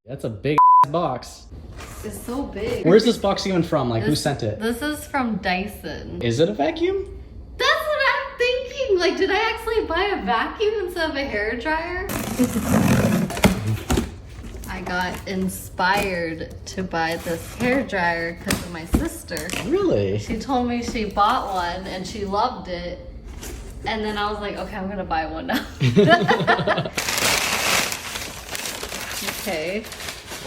That's a big box. It's so big. Where's this box even from? Like, who sent it? This is from Dyson. Is it a vacuum? That's what I'm thinking. Like, did I actually buy a vacuum instead of a hair dryer? I got inspired to buy this hair dryer because of my sister. Really? She told me she bought one and she loved it. And then I was like, okay, I'm gonna buy one now. Okay.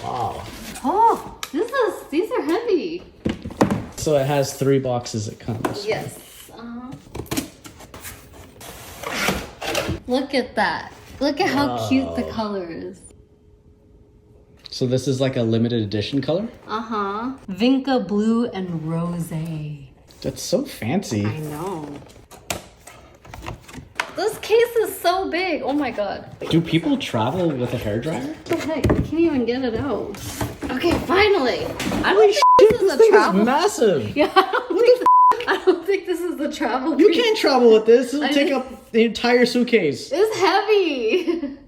Wow. Oh, these are heavy. So it has 3 boxes it comes. Yes. Look at that. Look at how cute the color is. So this is like a limited edition color? Uh-huh. Vinca blue and rosé. That's so fancy. I know. This case is so big. Oh my god. Do people travel with a hairdryer? What the heck? I can't even get it out. Okay, finally. I don't Holy think shit, this is this a thing travel. is massive. Yeah, I don't think this is the travel. You piece. can't travel with this. It'll take up the entire suitcase. It's heavy.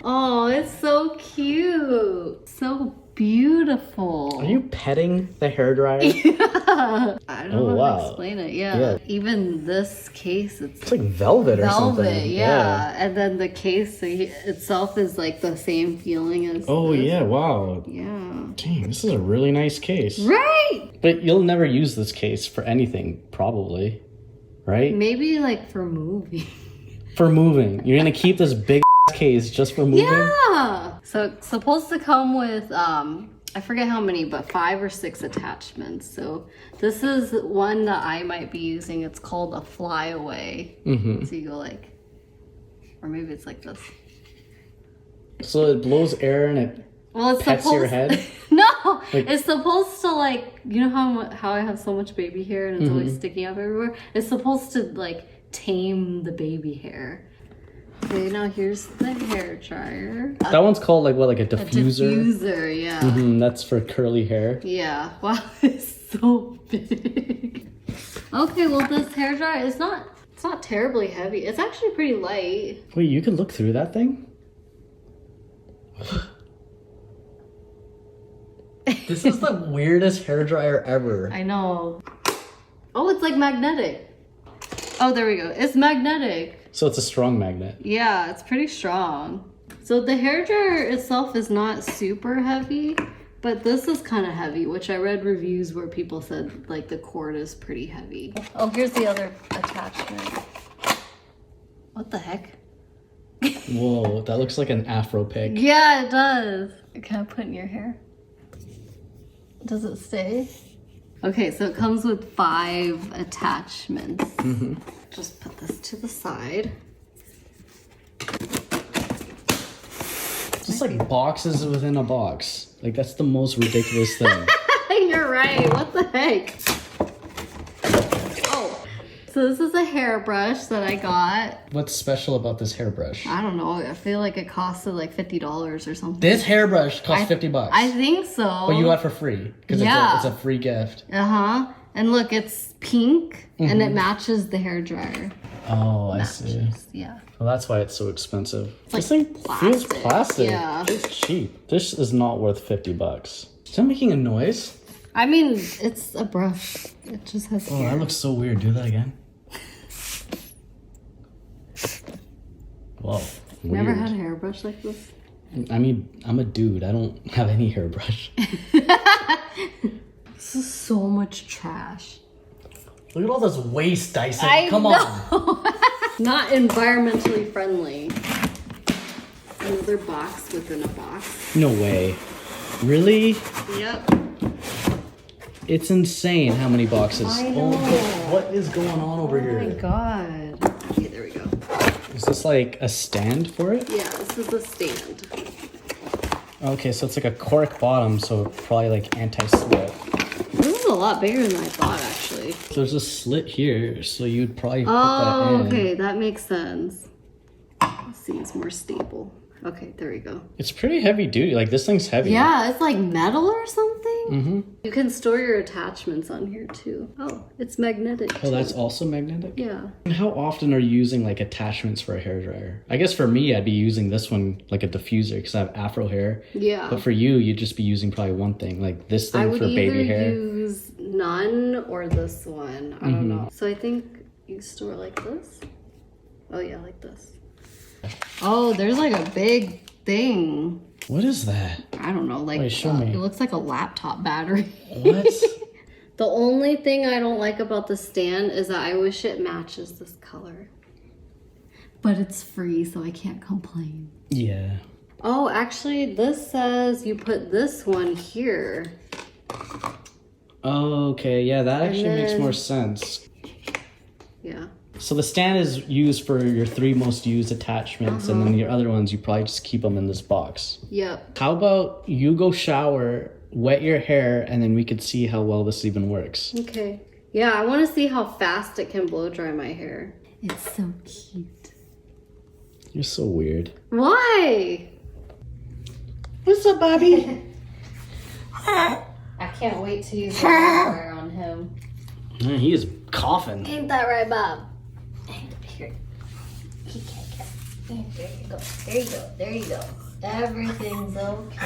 Oh, it's so cute. So beautiful. Are you petting the hairdryer? Yeah. I don't know how to explain it. Yeah. Even this case, It's like velvet or something. velvet. Yeah. And then the case itself is like the same feeling as Oh, this. yeah. Wow. Yeah. Dang, this is a really nice case. Right. But you'll never use this case for anything, probably. Right? Maybe like for moving. For moving. You're going to keep this big case just for moving? Yeah. So it's supposed to come with I forget how many, but 5 or 6 attachments. So this is one that I might be using. It's called a flyaway. So you go like, or maybe it's like this. So it blows air and it Well, it's pets supposed your head? No, it's supposed to like, you know how I have so much baby hair and it's always sticking up everywhere? It's supposed to like tame the baby hair. Okay, now here's the hair dryer. That one's called like what, like a A diffuser? diffuser, yeah. That's for curly hair. Yeah. Wow, it's so big. Okay, well this hair dryer it's not terribly heavy. It's actually pretty light. Wait, you can look through that thing? This is the weirdest hair dryer ever. I know. Oh, it's like magnetic. Oh, there we go. It's magnetic. So it's a strong magnet. Yeah, it's pretty strong. So the hair dryer itself is not super heavy, but this is kind of heavy, which I read reviews where people said like the cord is pretty heavy. Oh, here's the other attachment. What the heck? Whoa, that looks like an afro pick. Yeah, it does. Can I put in your hair? Does it stay? Okay, so it comes with 5 attachments. Just put this to the side. Just like boxes within a box. Like that's the most ridiculous thing. You're right. What the heck? Oh, so this is a hairbrush that I got. What's special about this hairbrush? I don't know. I feel like it costed like $50 or something. This hairbrush costs $50. I think so. But you got it for free because it's a free gift. Uh-huh. And look, it's pink and it matches the hair dryer. Oh, I see. Yeah. Well, that's why it's so expensive. It's This like thing plastic. feels plastic. Yeah. It's cheap. This is not worth $50. Is that making a noise? I mean, it's a brush. It just has Oh, hair. that looks so weird. Do that again. Whoa. Never Weird. had a hairbrush like this? I mean, I'm a dude. I don't have any hairbrush. This is so much trash. Look at all this waste, Dyson. Come on. on. Not environmentally friendly. Another box within a box. No way. Really? Yep. It's insane how many boxes. I know. Oh, what is going on over here? Oh my god. Okay, there we go. Is this like a stand for it? Yeah, this is a stand. Okay, so it's like a cork bottom, so probably like anti-slip. This is a lot bigger than I thought, actually. So there's a slit here, so you'd probably put that Oh, in. okay, that makes sense. Let's see, it's more stable. Okay, there we go. It's pretty heavy duty. Like this thing's heavy. Yeah, it's like metal or something. Mm-hmm. You can store your attachments on here too. Oh, it's magnetic Oh, too. that's also magnetic? Yeah. And how often are you using like attachments for a hairdryer? I guess for me, I'd be using this one like a diffuser because I have afro hair. Yeah. But for you, you'd just be using probably one thing, like this thing for baby hair. I would either use none or this one. I don't know. So I think you store it like this. Oh yeah, like this. Oh, there's like a big thing. What is that? I don't know. Like, wait, show me. It looks like a laptop battery. What? The only thing I don't like about the stand is that I wish it matches this color. But it's free, so I can't complain. Yeah. Oh, actually, this says you put this one here. Oh, okay. Yeah, that actually makes more sense. Yeah. So the stand is used for your 3 most used attachments, and then your other ones, you probably just keep them in this box. Yep. How about you go shower, wet your hair, and then we could see how well this even works. Okay. Yeah, I want to see how fast it can blow dry my hair. It's so cute. You're so weird. Why? What's up, Bobby? I can't wait to use the hair dryer on him. Man, he is coughing. Ain't that right, Bob? Here. He can't get it. There you go. There you go. There you go. Everything's okay.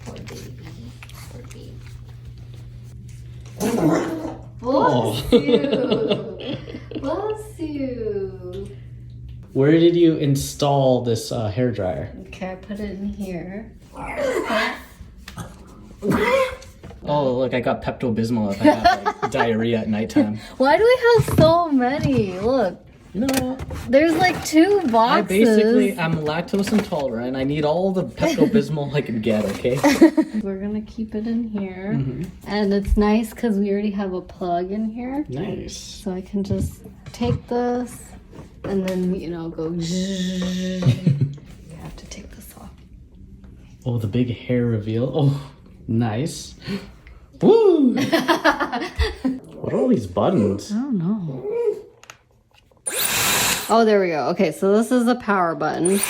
Poor baby. Poor baby. Bless you. Bless you. Where did you install this hair dryer? Okay, I put it in here. Oh, look, I got Pepto-Bismol if I have like, diarrhea at nighttime. Why do we have so many? Look. No. There's like 2 boxes. I'm lactose intolerant. I need all the Pepto-Bismol I can get, okay? We're gonna keep it in here. And it's nice because we already have a plug in here. Nice. So I can just take this and then, you know, go. You have to take this off. Oh, the big hair reveal. Oh, nice. Woo! What are all these buttons? I don't know. Oh, there we go. Okay, so this is the power button. It's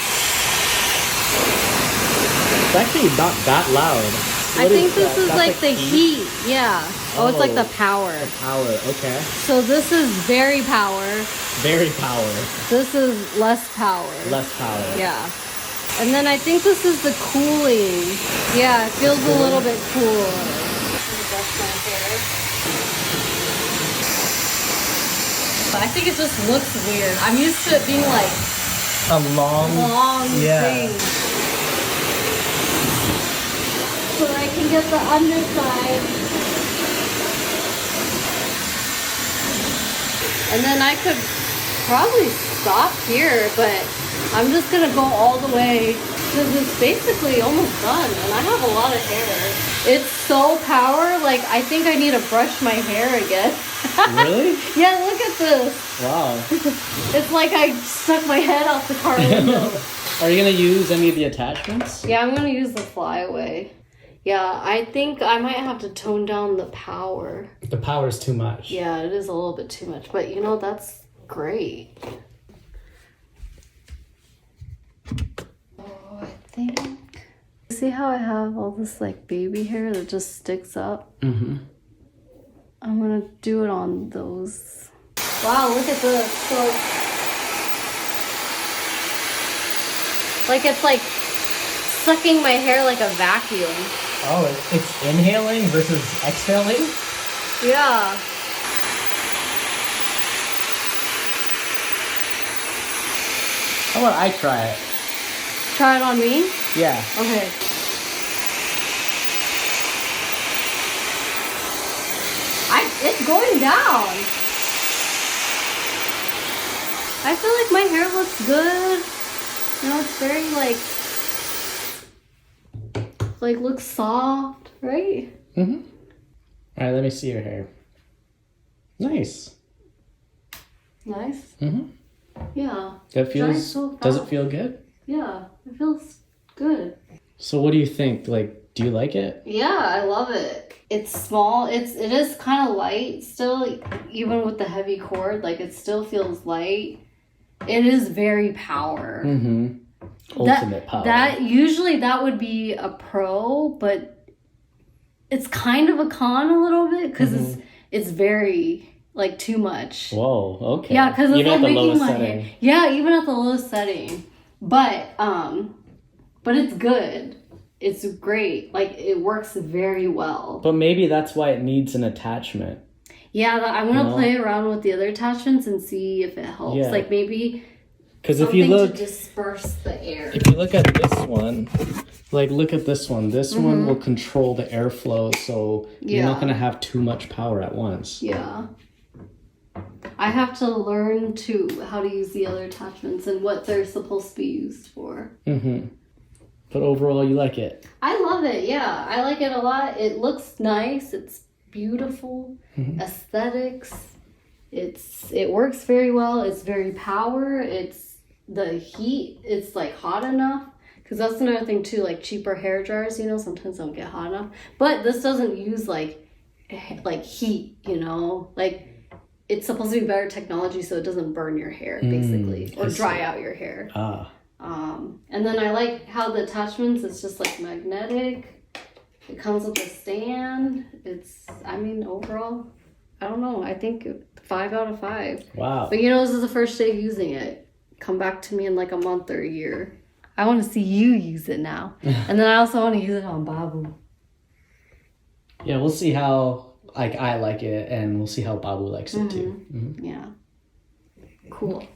actually not that loud. I think this is like the heat. Yeah. Oh, it's like the power. Power, okay. So this is very power. Very power. This is less power. Less power. Yeah. And then I think this is the cooling. Yeah, it feels a little bit cool. Adjust my hair. I think it just looks weird. I'm used to it being like A long thing. So I can get the underside. And then I could probably stop here, but I'm just gonna go all the way because it's basically almost done and I have a lot of hair. It's so power, like I think I need to brush my hair again. Really? Yeah, look at this. Wow. It's like I stuck my head out the car window. Are you gonna use any of the attachments? Yeah, I'm gonna use the flyaway. Yeah, I think I might have to tone down the power. The power's too much. Yeah, it is a little bit too much, but you know, that's great. Oh, I think... See how I have all this like baby hair that just sticks up? Mm-hmm. I'm gonna do it on those. Wow, look at this. So like it's like sucking my hair like a vacuum. Oh, it's inhaling versus exhaling? Yeah. How about I try it? Try it on me? Yeah. Okay. It's going down. I feel like my hair looks good. You know, it's very like looks soft, right? Mm-hmm. All right, let me see your hair. Nice. Nice. Mm-hmm. Yeah. That feels. Dries so Does it fast. feel good? Yeah, it feels good. So, what do you think? Like, do you like it? Yeah, I love it. It's small. It is kind of light still, even with the heavy cord. Like it still feels light. It is very power. Mm-hmm. ultimate power. That usually that would be a pro, but it's kind of a con a little bit because it's very like too much. Whoa, okay. Yeah, because it's even like at the making lowest my setting. hair. Yeah, even at the lowest setting. But it's good. It's great. Like it works very well. But maybe that's why it needs an attachment. Yeah, I want to play around with the other attachments and see if it helps. Yeah. Like maybe because if you look, to disperse the air. if you look at this one, like look at this one. This one will control the airflow, so you're not gonna have too much power at once. Yeah. I have to learn too how to use the other attachments and what they're supposed to be used for. But overall, you like it. I love it. Yeah, I like it a lot. It looks nice. It's beautiful. Aesthetics. It works very well. It's very power. It's the heat. It's like hot enough. Because that's another thing too. Like cheaper hair dryers, you know, sometimes don't get hot enough. But this doesn't use like heat. You know, like. It's supposed to be better technology so it doesn't burn your hair, basically, or dry out your hair. And then I like how the attachments, it's just like magnetic. It comes with a stand. Overall, I don't know. I think 5 out of 5. Wow. But this is the first day using it. Come back to me in like a month or a year. I want to see you use it now. And then I also want to use it on Babu. Yeah, we'll see how... I like it, and we'll see how Babu likes it too. Yeah. Cool.